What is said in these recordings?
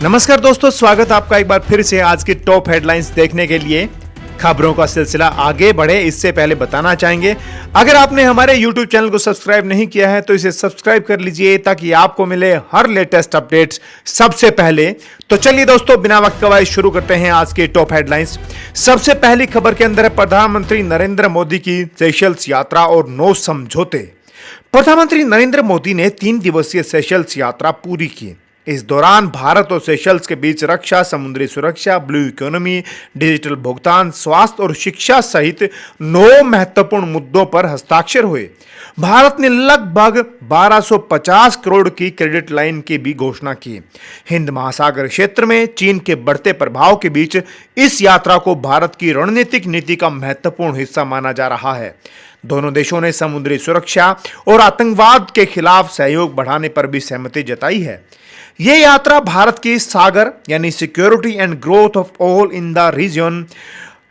नमस्कार दोस्तों, स्वागत आपका एक बार फिर से आज की टॉप हेडलाइंस देखने के लिए। खबरों का सिलसिला आगे बढ़े इससे पहले बताना चाहेंगे, अगर आपने हमारे YouTube चैनल को सब्सक्राइब नहीं किया है तो इसे सब्सक्राइब कर लीजिए ताकि आपको मिले हर लेटेस्ट अपडेट्स सबसे पहले। तो चलिए दोस्तों, बिना वक्त गवाए शुरू करते हैं आज की टॉप हेडलाइंस। सबसे पहली खबर के अंदर है प्रधानमंत्री नरेंद्र मोदी की सेशल्स यात्रा और 9 समझौते। प्रधानमंत्री नरेंद्र मोदी ने 3 दिवसीय सेशल्स यात्रा पूरी की। इस दौरान भारत और सेशल्स के बीच रक्षा, समुद्री सुरक्षा, ब्लू इकोनॉमी, डिजिटल भुगतान, स्वास्थ्य और शिक्षा सहित 9 महत्वपूर्ण मुद्दों पर हस्ताक्षर हुए। भारत ने लगभग 1250 करोड़ की क्रेडिट लाइन की भी घोषणा की। हिंद महासागर क्षेत्र में चीन के बढ़ते प्रभाव के बीच इस यात्रा को भारत की रणनीतिक नीति का महत्वपूर्ण हिस्सा माना जा रहा है। दोनों देशों ने समुद्री सुरक्षा और आतंकवाद के खिलाफ सहयोग बढ़ाने पर भी सहमति जताई है। यह यात्रा भारत की सागर यानी security and growth of all in the region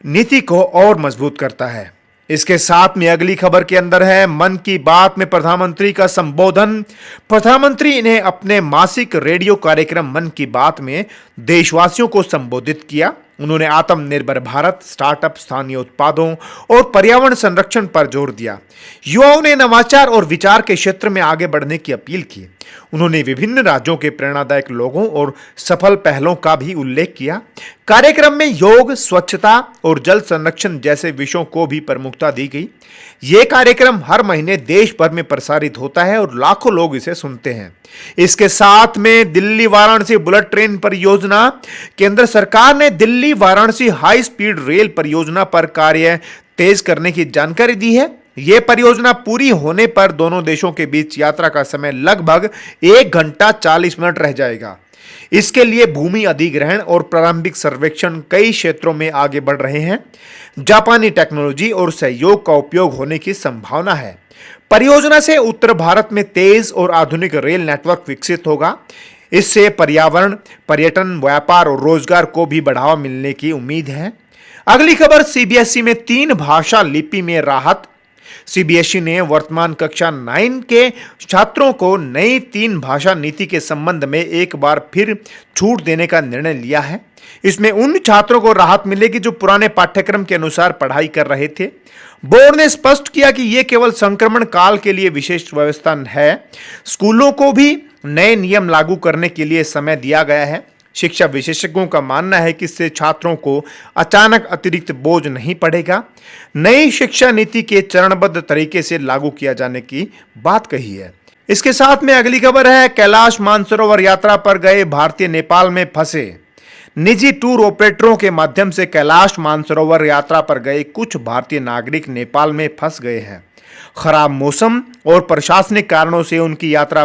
नीति को और मजबूत करता है। इसके साथ में अगली खबर के अंदर है मन की बात में प्रधानमंत्री का संबोधन। प्रधानमंत्री ने अपने मासिक रेडियो कार्यक्रम मन की बात में देशवासियों को संबोधित किया। उन्होंने आत्मनिर्भर भारत, स्टार्टअप, स्थानीय उत्पादों और पर्यावरण संरक्षण पर जोर दिया। युवाओं ने नवाचार और विचार के क्षेत्र में आगे बढ़ने की अपील की। उन्होंने विभिन्न राज्यों के प्रेरणादायक लोगों और सफल पहलों का भी उल्लेख किया। कार्यक्रम में योग, स्वच्छता और जल संरक्षण जैसे विषयों को भी प्रमुखता दी गई। यह कार्यक्रम हर महीने देश भर में प्रसारित होता है और लाखों लोग इसे सुनते हैं। इसके साथ में दिल्ली वाराणसी बुलेट ट्रेन परियोजना, केंद्र सरकार ने Delhi Varanasi high speed rail परियोजना पर कार्य तेज करने की जानकारी दी है। यह परियोजना पूरी होने पर दोनों देशों के बीच यात्रा का समय लगभग 1 घंटा 40 मिनट रह जाएगा। इसके लिए भूमि अधिग्रहण और प्रारंभिक सर्वेक्षण कई क्षेत्रों में आगे बढ़ रहे हैं। जापानी टेक्नोलॉजी और सहयोग का उपयोग होने की संभावना है। परियोजना से उत्तर भारत में तेज और आधुनिक रेल नेटवर्क विकसित होगा। इससे पर्यावरण, पर्यटन, व्यापार और रोजगार को भी बढ़ावा मिलने की उम्मीद है। अगली खबर, सीबीएसई में 3 भाषा लिपि में राहत। सीबीएसई ने वर्तमान कक्षा 9 के छात्रों को नई 3 भाषा नीति के संबंध में एक बार फिर छूट देने का निर्णय लिया है। इसमें उन छात्रों को राहत मिलेगी जो पुराने पाठ्यक्रम के अनुसार पढ़ाई कर रहे थे। बोर्ड ने स्पष्ट किया कि यह केवल संक्रमण काल के लिए विशेष व्यवस्था है। स्कूलों को भी नए नियम लागू करने के लिए समय दिया गया है। शिक्षा विशेषज्ञों का मानना है कि इससे छात्रों को अचानक अतिरिक्त बोझ नहीं पड़ेगा। नई शिक्षा नीति के चरणबद्ध तरीके से लागू किया जाने की बात कही है। इसके साथ में अगली खबर है, कैलाश मानसरोवर यात्रा पर गए भारतीय नेपाल में फंसे। निजी टूर ऑपरेटरों के माध्यम से कैलाश मानसरोवर यात्रा पर गए कुछ भारतीय नागरिक नेपाल में फंस गए हैं। खराब मौसम और प्रशासनिक कारणों से उनकी यात्रा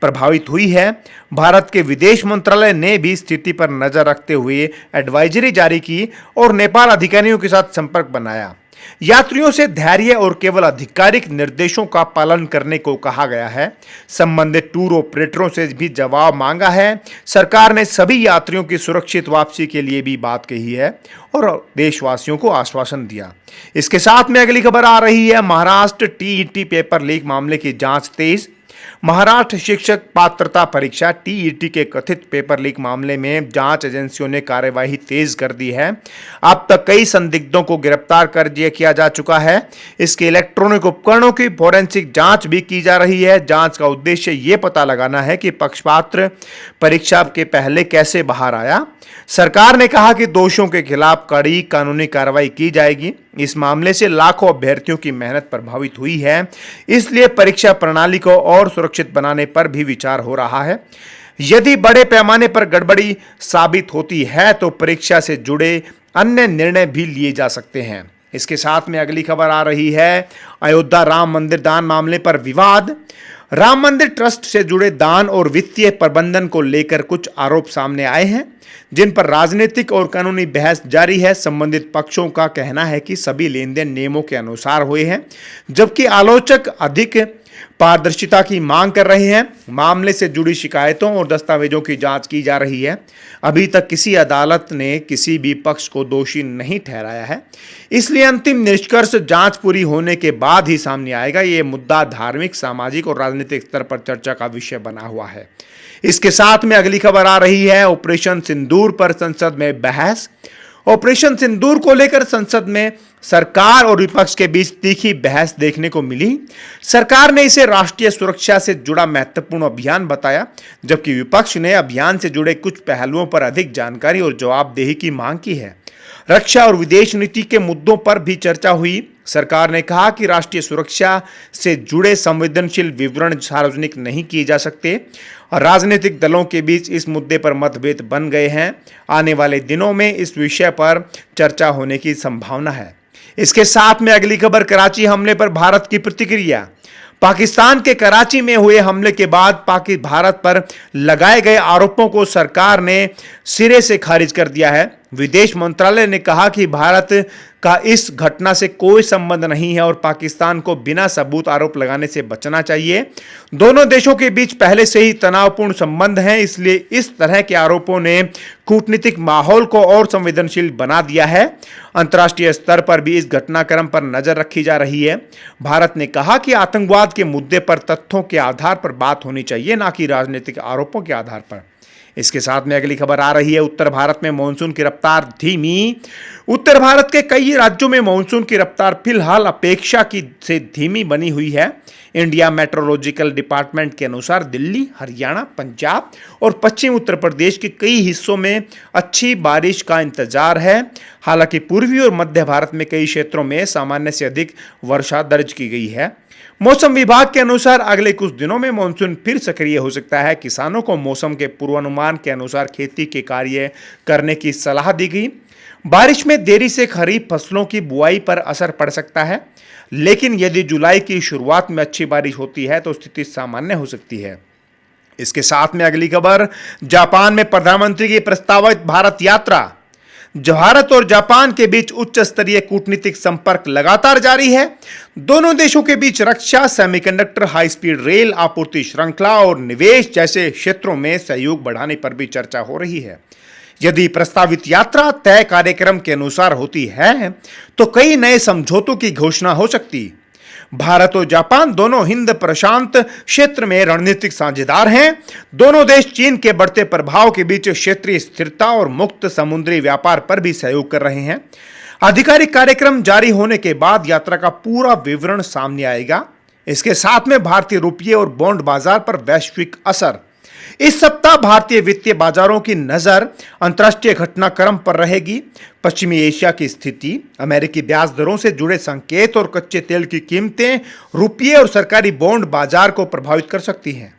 प्रभावित हुई है। भारत के विदेश मंत्रालय ने भी स्थिति पर नजर रखते हुए एडवाइजरी जारी की और नेपाल अधिकारियों के साथ संपर्क बनाया। यात्रियों से धैर्य और केवल आधिकारिक निर्देशों का पालन करने को कहा गया है। संबंधित टूर ऑपरेटरों से भी जवाब मांगा है। सरकार ने सभी यात्रियों की सुरक्षित वापसी के लिए भी बात कही है और देशवासियों को आश्वासन दिया। इसके साथ में अगली खबर आ रही है, महाराष्ट्र टीईटी पेपर लीक मामले की जांच तेज। महाराष्ट्र शिक्षक पात्रता परीक्षा टीईटी के कथित पेपर लीक मामले में जांच एजेंसियों ने कार्यवाही तेज कर दी है। अब तक कई संदिग्धों को गिरफ्तार कर किया जा चुका है। इसके इलेक्ट्रॉनिक उपकरणों की फोरेंसिक जांच भी की जा रही है। जांच का उद्देश्य ये पता लगाना है कि पक्षपात्र परीक्षा के पहले कैसे बाहर आया। सरकार ने कहा कि दोषियों के खिलाफ कड़ी कानूनी कार्रवाई की जाएगी। इस मामले से लाखों अभ्यर्थियों की मेहनत प्रभावित हुई है, इसलिए परीक्षा प्रणाली को और सुरक्षित बनाने पर भी विचार हो रहा है। यदि बड़े पैमाने पर गड़बड़ी साबित होती है तो परीक्षा से जुड़े अन्य निर्णय भी लिए जा सकते हैं। इसके साथ में अगली खबर आ रही है, अयोध्या राम मंदिर दान मामले पर विवाद। राम मंदिर ट्रस्ट से जुड़े दान और वित्तीय प्रबंधन को लेकर कुछ आरोप सामने आए हैं, जिन पर राजनीतिक और कानूनी बहस जारी है। संबंधित पक्षों का कहना है कि सभी लेन देन नियमों के अनुसार हुए हैं, जबकि आलोचक अधिक पारदर्शिता की मांग कर रहे हैं। मामले से जुड़ी शिकायतों और दस्तावेजों की जांच की जा रही है। अभी तक किसी अदालत ने किसी भी पक्ष को दोषी नहीं ठहराया है, इसलिए अंतिम निष्कर्ष जांच पूरी होने के बाद ही सामने आएगा। ये मुद्दा धार्मिक, सामाजिक और राजनीतिक स्तर पर चर्चा का विषय बना हुआ है। इसके साथ में अगली खबर आ रही है ऑपरेशन सिंदूर पर संसद में बहस। ऑपरेशन सिंदूर को लेकर संसद में सरकार और विपक्ष के बीच तीखी बहस देखने को मिली। सरकार ने इसे राष्ट्रीय सुरक्षा से जुड़ा महत्वपूर्ण अभियान बताया, जबकि विपक्ष ने अभियान से जुड़े कुछ पहलुओं पर अधिक जानकारी और जवाबदेही की मांग की है। रक्षा और विदेश नीति के मुद्दों पर भी चर्चा हुई। सरकार ने कहा कि राष्ट्रीय सुरक्षा से जुड़े संवेदनशील विवरण सार्वजनिक नहीं किए जा सकते और राजनीतिक दलों के बीच इस मुद्दे पर मतभेद बन गए हैं। आने वाले दिनों में इस विषय पर चर्चा होने की संभावना है। इसके साथ में अगली खबर, कराची हमले पर भारत की प्रतिक्रिया। पाकिस्तान के कराची में हुए हमले के बाद भारत पर लगाए गए आरोपों को सरकार ने सिरे से खारिज कर दिया है। विदेश मंत्रालय ने कहा कि भारत का इस घटना से कोई संबंध नहीं है और पाकिस्तान को बिना सबूत आरोप लगाने से बचना चाहिए। दोनों देशों के बीच पहले से ही तनावपूर्ण संबंध हैं, इसलिए इस तरह के आरोपों ने कूटनीतिक माहौल को और संवेदनशील बना दिया है। अंतर्राष्ट्रीय स्तर पर भी इस घटनाक्रम पर नजर रखी जा रही है। भारत ने कहा कि आतंकवाद के मुद्दे पर तथ्यों के आधार पर बात होनी चाहिए, ना कि राजनीतिक आरोपों के आधार पर। इसके साथ में अगली खबर आ रही है, उत्तर भारत में मानसून की रफ्तार धीमी। उत्तर भारत के कई राज्यों में मानसून की रफ्तार फिलहाल अपेक्षा की से धीमी बनी हुई है। इंडिया मेट्रोलॉजिकल डिपार्टमेंट के अनुसार दिल्ली, हरियाणा, पंजाब और पश्चिम उत्तर प्रदेश के कई हिस्सों में अच्छी बारिश का इंतजार है। हालांकि पूर्वी और मध्य भारत में कई क्षेत्रों में सामान्य से अधिक वर्षा दर्ज की गई है। मौसम विभाग के अनुसार अगले कुछ दिनों में मानसून फिर सक्रिय हो सकता है। किसानों को मौसम के पूर्वानुमान के अनुसार खेती के कार्य करने की सलाह दी गई। बारिश में देरी से खरीफ फसलों की बुआई पर असर पड़ सकता है, लेकिन यदि जुलाई की शुरुआत में अच्छी बारिश होती है तो स्थिति सामान्य हो सकती है। इसके साथ में अगली खबर, जापान में प्रधानमंत्री की प्रस्तावित भारत यात्रा। भारत और जापान के बीच उच्च स्तरीय कूटनीतिक संपर्क लगातार जारी है। दोनों देशों के बीच रक्षा, सेमीकंडक्टर, हाई स्पीड रेल आपूर्ति श्रृंखला और निवेश जैसे क्षेत्रों में सहयोग बढ़ाने पर भी चर्चा हो रही है। यदि प्रस्तावित यात्रा तय कार्यक्रम के अनुसार होती है तो कई नए समझौतों की घोषणा हो सकती। भारत और जापान दोनों हिंद प्रशांत क्षेत्र में रणनीतिक साझेदार हैं। दोनों देश चीन के बढ़ते प्रभाव के बीच क्षेत्रीय स्थिरता और मुक्त समुद्री व्यापार पर भी सहयोग कर रहे हैं। आधिकारिक कार्यक्रम जारी होने के बाद यात्रा का पूरा विवरण सामने आएगा। इसके साथ में भारतीय रुपये और बॉन्ड बाजार पर वैश्विक असर। इस सप्ताह भारतीय वित्तीय बाजारों की नजर अंतर्राष्ट्रीय घटनाक्रम पर रहेगी। पश्चिमी एशिया की स्थिति, अमेरिकी ब्याज दरों से जुड़े संकेत और कच्चे तेल की कीमतें रुपये और सरकारी बॉन्ड बाजार को प्रभावित कर सकती हैं।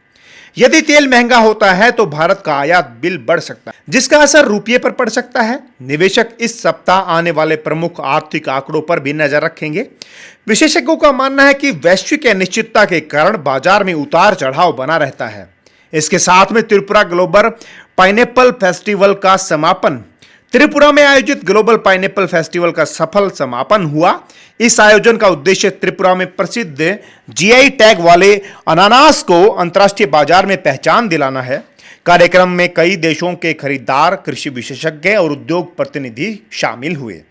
यदि तेल महंगा होता है तो भारत का आयात बिल बढ़ सकता है, जिसका असर रुपये पर पड़ सकता है। निवेशक इस सप्ताह आने वाले प्रमुख आर्थिक आंकड़ों पर भी नजर रखेंगे। विशेषज्ञों का मानना है कि वैश्विक अनिश्चितता के कारण बाजार में उतार चढ़ाव बना रहता है। इसके साथ में त्रिपुरा ग्लोबल पाइनएप्पल फेस्टिवल का समापन। त्रिपुरा में आयोजित ग्लोबल पाइनएप्पल फेस्टिवल का सफल समापन हुआ। इस आयोजन का उद्देश्य त्रिपुरा में प्रसिद्ध जीआई टैग वाले अनानास को अंतर्राष्ट्रीय बाजार में पहचान दिलाना है। कार्यक्रम में कई देशों के खरीदार, कृषि विशेषज्ञ और उद्योग प्रतिनिधि शामिल हुए।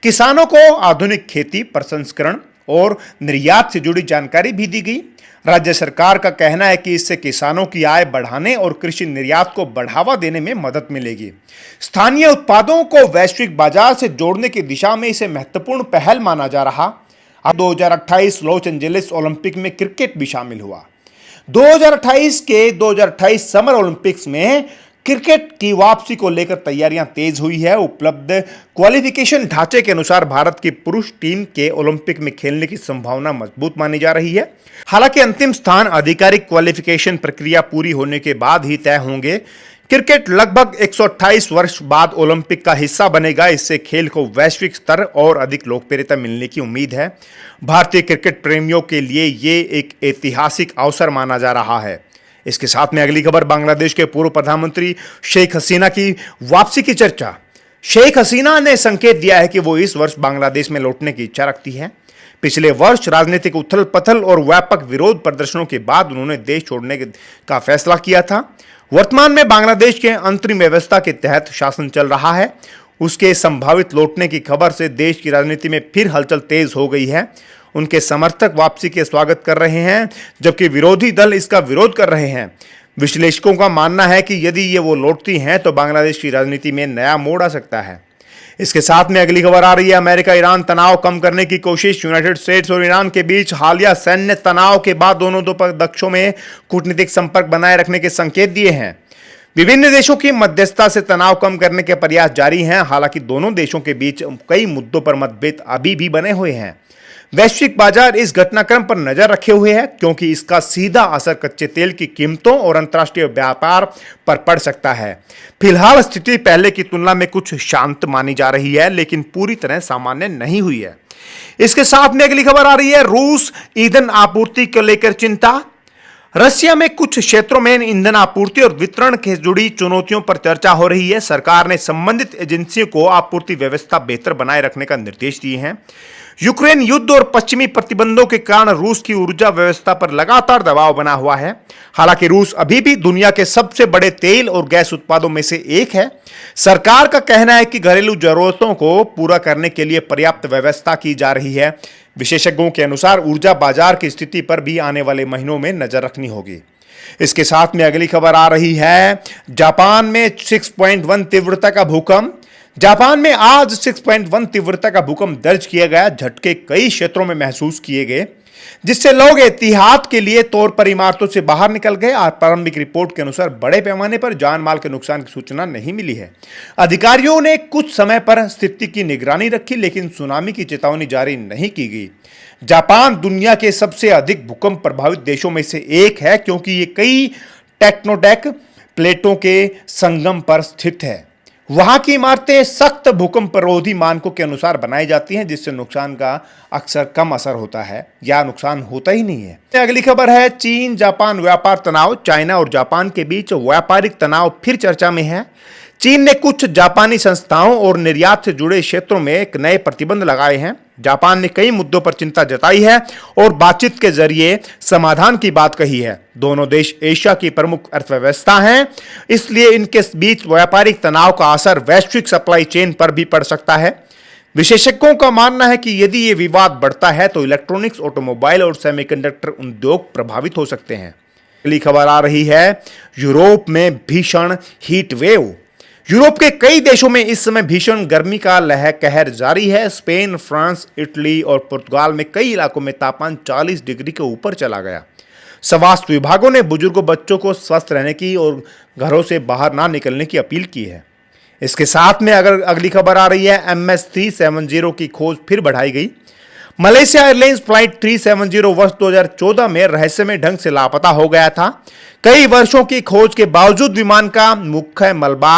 किसानों को आधुनिक खेती, प्रसंस्करण और निर्यात से जुड़ी जानकारी भी दी गई। राज्य सरकार का कहना है कि इससे किसानों की आय बढ़ाने और कृषि निर्यात को बढ़ावा देने में मदद मिलेगी। स्थानीय उत्पादों को वैश्विक बाजार से जोड़ने की दिशा में इसे महत्वपूर्ण पहल माना जा रहा। अब 2028 लॉस एंजेलिस ओलंपिक में क्रिकेट भी शामिल हुआ। 2028 समर ओलंपिक्स में क्रिकेट की वापसी को लेकर तैयारियां तेज हुई है। उपलब्ध क्वालिफिकेशन ढांचे के अनुसार भारत की पुरुष टीम के ओलंपिक में खेलने की संभावना मजबूत मानी जा रही है। हालांकि अंतिम स्थान आधिकारिक क्वालिफिकेशन प्रक्रिया पूरी होने के बाद ही तय होंगे। क्रिकेट लगभग 128 वर्ष बाद ओलंपिक का हिस्सा बनेगा। इससे खेल को वैश्विक स्तर और अधिक लोकप्रियता मिलने की उम्मीद है। भारतीय क्रिकेट प्रेमियों के लिए ये एक ऐतिहासिक अवसर माना जा रहा है। इसके साथ में अगली खबर, बांग्लादेश के पूर्व प्रधानमंत्री शेख हसीना की वापसी की चर्चा। शेख हसीना ने संकेत दिया है कि वो इस वर्ष बांग्लादेश में लौटने की इच्छा रखती हैं। पिछले वर्ष राजनीतिक उथल पथल और व्यापक विरोध प्रदर्शनों के बाद उन्होंने देश छोड़ने का फैसला किया था। वर्तमान में बांग्लादेश के अंतरिम व्यवस्था के तहत शासन चल रहा है। उसके संभावित लौटने की खबर से देश की राजनीति में फिर हलचल तेज हो गई है। उनके समर्थक वापसी के स्वागत कर रहे हैं, जबकि विरोधी दल इसका विरोध कर रहे हैं। विश्लेषकों का मानना है कि यदि ये वो लौटती हैं तो बांग्लादेश की राजनीति में नया मोड़ आ सकता है। इसके साथ में अगली खबर आ रही है, अमेरिका ईरान तनाव कम करने की कोशिश। यूनाइटेड स्टेट्स और ईरान के बीच हालिया सैन्य तनाव के बाद दोनों पक्षों में कूटनीतिक संपर्क बनाए रखने के संकेत दिए हैं। विभिन्न देशों की मध्यस्थता से तनाव कम करने के प्रयास जारी हैं। हालांकि दोनों देशों के बीच कई मुद्दों पर मतभेद अभी भी बने हुए हैं। वैश्विक बाजार इस घटनाक्रम पर नजर रखे हुए हैं क्योंकि इसका सीधा असर कच्चे तेल की कीमतों और अंतर्राष्ट्रीय व्यापार पर पड़ सकता है। फिलहाल स्थिति पहले की तुलना में कुछ शांत मानी जा रही है, लेकिन पूरी तरह सामान्य नहीं हुई है। इसके साथ में अगली खबर आ रही है, रूस ईंधन आपूर्ति को लेकर चिंता। रशिया में कुछ क्षेत्रों में ईंधन आपूर्ति और वितरण से जुड़ी चुनौतियों पर चर्चा हो रही है। सरकार ने संबंधित एजेंसियों को आपूर्ति व्यवस्था बेहतर बनाए रखने का निर्देश दिए हैं। यूक्रेन युद्ध और पश्चिमी प्रतिबंधों के कारण रूस की ऊर्जा व्यवस्था पर लगातार दबाव बना हुआ है। हालांकि रूस अभी भी दुनिया के सबसे बड़े तेल और गैस उत्पादों में से एक है। सरकार का कहना है कि घरेलू जरूरतों को पूरा करने के लिए पर्याप्त व्यवस्था की जा रही है। विशेषज्ञों के अनुसार ऊर्जा बाजार की स्थिति पर भी आने वाले महीनों में नजर रखनी होगी। इसके साथ में अगली खबर आ रही है, जापान में 6.1 तीव्रता का भूकंप। जापान में आज 6.1 तीव्रता का भूकंप दर्ज किया गया। झटके कई क्षेत्रों में महसूस किए गए, जिससे लोग एहतियात के लिए तौर पर इमारतों से बाहर निकल गए। और प्रारंभिक रिपोर्ट के अनुसार बड़े पैमाने पर जान माल के नुकसान की सूचना नहीं मिली है। अधिकारियों ने कुछ समय पर स्थिति की निगरानी रखी, लेकिन सुनामी की चेतावनी जारी नहीं की गई। जापान दुनिया के सबसे अधिक भूकंप प्रभावित देशों में से एक है क्योंकि ये कई टेक्टोनिक प्लेटों के संगम पर स्थित है। वहां की इमारतें सख्त भूकंप रोधी मानकों के अनुसार बनाई जाती हैं, जिससे नुकसान का अक्सर कम असर होता है या नुकसान होता ही नहीं है। अगली खबर है, चीन जापान व्यापार तनाव। चाइना और जापान के बीच व्यापारिक तनाव फिर चर्चा में है। चीन ने कुछ जापानी संस्थाओं और निर्यात से जुड़े क्षेत्रों में एक नए प्रतिबंध लगाए हैं। जापान ने कई मुद्दों पर चिंता जताई है और बातचीत के जरिए समाधान की बात कही है। दोनों देश एशिया की प्रमुख अर्थव्यवस्था हैं, इसलिए इनके बीच व्यापारिक तनाव का असर वैश्विक सप्लाई चेन पर भी पड़ सकता है। विशेषज्ञों का मानना है कि यदि ये विवाद बढ़ता है तो इलेक्ट्रॉनिक्स, ऑटोमोबाइल और सेमीकंडक्टर उद्योग प्रभावित हो सकते हैं। अगली खबर आ रही है, यूरोप में भीषण हीट वेव। यूरोप के कई देशों में इस समय भीषण गर्मी का कहर जारी है। स्पेन, फ्रांस, इटली और पुर्तगाल में कई इलाकों में तापमान 40 डिग्री के ऊपर चला गया। स्वास्थ्य विभागों ने बुजुर्गों, बच्चों को स्वस्थ रहने की और घरों से बाहर ना निकलने की अपील की है। इसके साथ में अगर अगली खबर आ रही है, MS-370 की खोज फिर बढ़ाई गई। मलेशिया एयरलाइंस फ्लाइट 370 वर्ष 2014 में रहस्यमय ढंग से लापता हो गया था। कई वर्षों की खोज के बावजूद विमान का मुख्य मलबा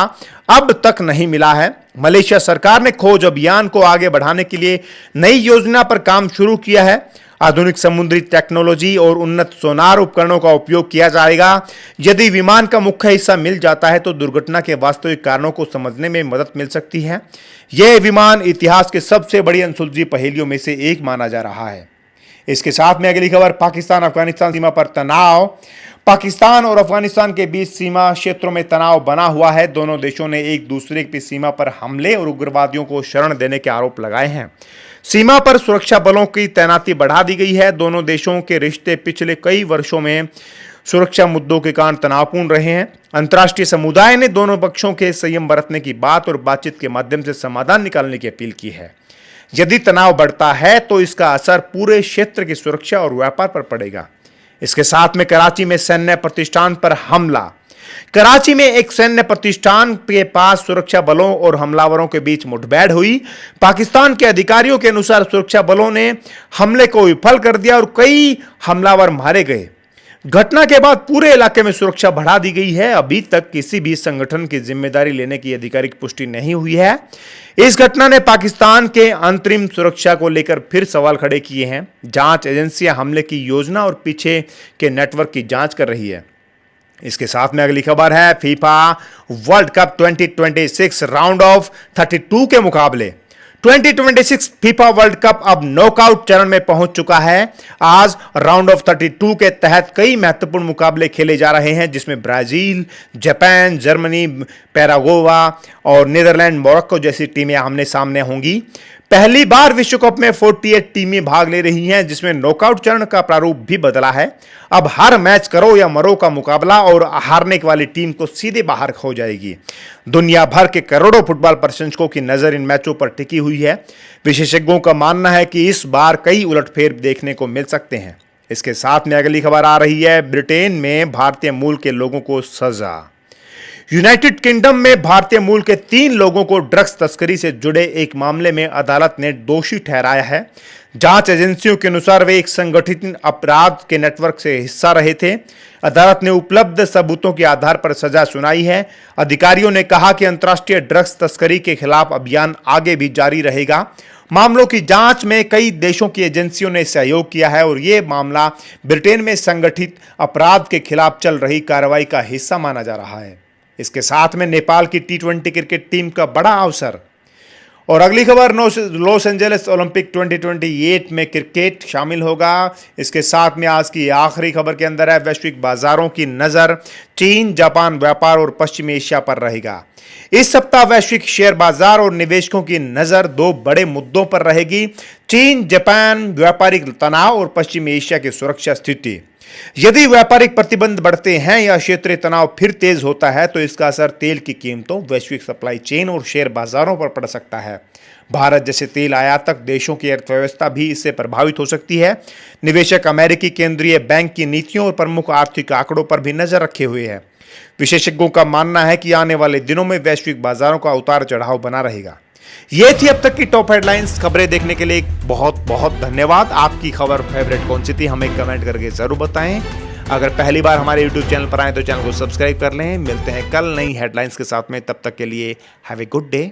अब तक नहीं मिला है। मलेशिया सरकार ने खोज अभियान को आगे बढ़ाने के लिए नई योजना पर काम शुरू किया है। आधुनिक समुद्री टेक्नोलॉजी और उन्नत सोनार उपकरणों का उपयोग किया जाएगा। यदि विमान का मुख्य हिस्सा मिल जाता है तो दुर्घटना के वास्तविक कारणों को समझने में मदद मिल सकती है। यह विमान इतिहास के सबसे बड़ी अनसुलझी पहेलियों में से एक माना जा रहा है। इसके साथ में अगली खबर, पाकिस्तान अफगानिस्तान सीमा पर तनाव। पाकिस्तान और अफगानिस्तान के बीच सीमा क्षेत्रों में तनाव बना हुआ है। दोनों देशों ने एक दूसरे की सीमा पर हमले और उग्रवादियों को शरण देने के आरोप लगाए हैं। सीमा पर सुरक्षा बलों की तैनाती बढ़ा दी गई है। दोनों देशों के रिश्ते पिछले कई वर्षों में सुरक्षा मुद्दों के कारण तनावपूर्ण रहे हैं। अंतर्राष्ट्रीय समुदाय ने दोनों पक्षों के संयम बरतने की बात और बातचीत के माध्यम से समाधान निकालने की अपील की है। यदि तनाव बढ़ता है तो इसका असर पूरे क्षेत्र की सुरक्षा और व्यापार पर पड़ेगा। इसके साथ में कराची में सैन्य प्रतिष्ठान पर हमला। कराची में एक सैन्य प्रतिष्ठान के पास सुरक्षा बलों और हमलावरों के बीच मुठभेड़ हुई। पाकिस्तान के अधिकारियों के अनुसार सुरक्षा बलों ने हमले को विफल कर दिया और कई हमलावर मारे गए। घटना के बाद पूरे इलाके में सुरक्षा बढ़ा दी गई है। अभी तक किसी भी संगठन की जिम्मेदारी लेने की आधिकारिक पुष्टि नहीं हुई है। इस घटना ने पाकिस्तान के अंतरिम सुरक्षा को लेकर फिर सवाल खड़े किए हैं। जांच एजेंसियां हमले की योजना और पीछे के नेटवर्क की जांच कर रही है। इसके साथ में अगली खबर है, FIFA world cup 2026 round of 32 के मुकाबले। 2026 फीफा वर्ल्ड कप अब नॉकआउट चरण में पहुंच चुका है। आज राउंड ऑफ 32 के तहत कई महत्वपूर्ण मुकाबले खेले जा रहे हैं, जिसमें ब्राजील, जापान, जर्मनी, पैरागोवा और नीदरलैंड, मोरक्को जैसी टीमें आमने सामने होंगी। पहली बार विश्व कप में 48 टीमें भाग ले रही हैं, जिसमें नॉकआउट चरण का प्रारूप भी बदला है। अब हर मैच करो या मरो का मुकाबला और हारने वाली टीम को सीधे बाहर हो जाएगी। दुनिया भर के करोड़ों फुटबॉल प्रशंसकों की नजर इन मैचों पर टिकी हुई है। विशेषज्ञों का मानना है कि इस बार कई उलटफेर देखने को मिल सकते हैं। इसके साथ में अगली खबर आ रही है, ब्रिटेन में भारतीय मूल के लोगों को सजा। यूनाइटेड किंगडम में भारतीय मूल के 3 लोगों को ड्रग्स तस्करी से जुड़े एक मामले में अदालत ने दोषी ठहराया है। जांच एजेंसियों के अनुसार वे एक संगठित अपराध के नेटवर्क से हिस्सा रहे थे। अदालत ने उपलब्ध सबूतों के आधार पर सजा सुनाई है। अधिकारियों ने कहा कि अंतर्राष्ट्रीय ड्रग्स तस्करी के खिलाफ अभियान आगे भी जारी रहेगा। मामलों की जांच में कई देशों की एजेंसियों ने सहयोग किया है और यह मामला ब्रिटेन में संगठित अपराध के खिलाफ चल रही कार्रवाई का हिस्सा माना जा रहा है। इसके साथ में नेपाल की T20 क्रिकेट टीम का बड़ा अवसर। और अगली खबर, लॉस एंजलिस ओलंपिक 2028 में क्रिकेट शामिल होगा। इसके साथ में आज की आखिरी खबर के अंदर है, वैश्विक बाजारों की नजर चीन, जापान व्यापार और पश्चिम एशिया पर रहेगा। इस सप्ताह वैश्विक शेयर बाजार और निवेशकों की नजर 2 बड़े मुद्दों पर रहेगी, चीन जापान व्यापारिक तनाव और पश्चिम एशिया की सुरक्षा स्थिति। यदि व्यापारिक प्रतिबंध बढ़ते हैं या क्षेत्रीय तनाव फिर तेज होता है तो इसका असर तेल की कीमतों, वैश्विक सप्लाई चेन और शेयर बाजारों पर पड़ सकता है। भारत जैसे तेल आयातक देशों की अर्थव्यवस्था भी इससे प्रभावित हो सकती है। निवेशक अमेरिकी केंद्रीय बैंक की नीतियों और प्रमुख आर्थिक आंकड़ों पर भी नजर रखे हुए हैं। विशेषज्ञों का मानना है कि आने वाले दिनों में वैश्विक बाजारों का उतार चढ़ाव बना रहेगा। ये थी अब तक की टॉप हेडलाइंस। खबरें देखने के लिए बहुत बहुत धन्यवाद। आपकी खबर फेवरेट कौन सी थी, हमें कमेंट करके जरूर बताएं। अगर पहली बार हमारे YouTube चैनल पर आए तो चैनल को सब्सक्राइब कर लें। मिलते हैं कल नई हेडलाइंस के साथ में, तब तक के लिए हैव ए गुड डे।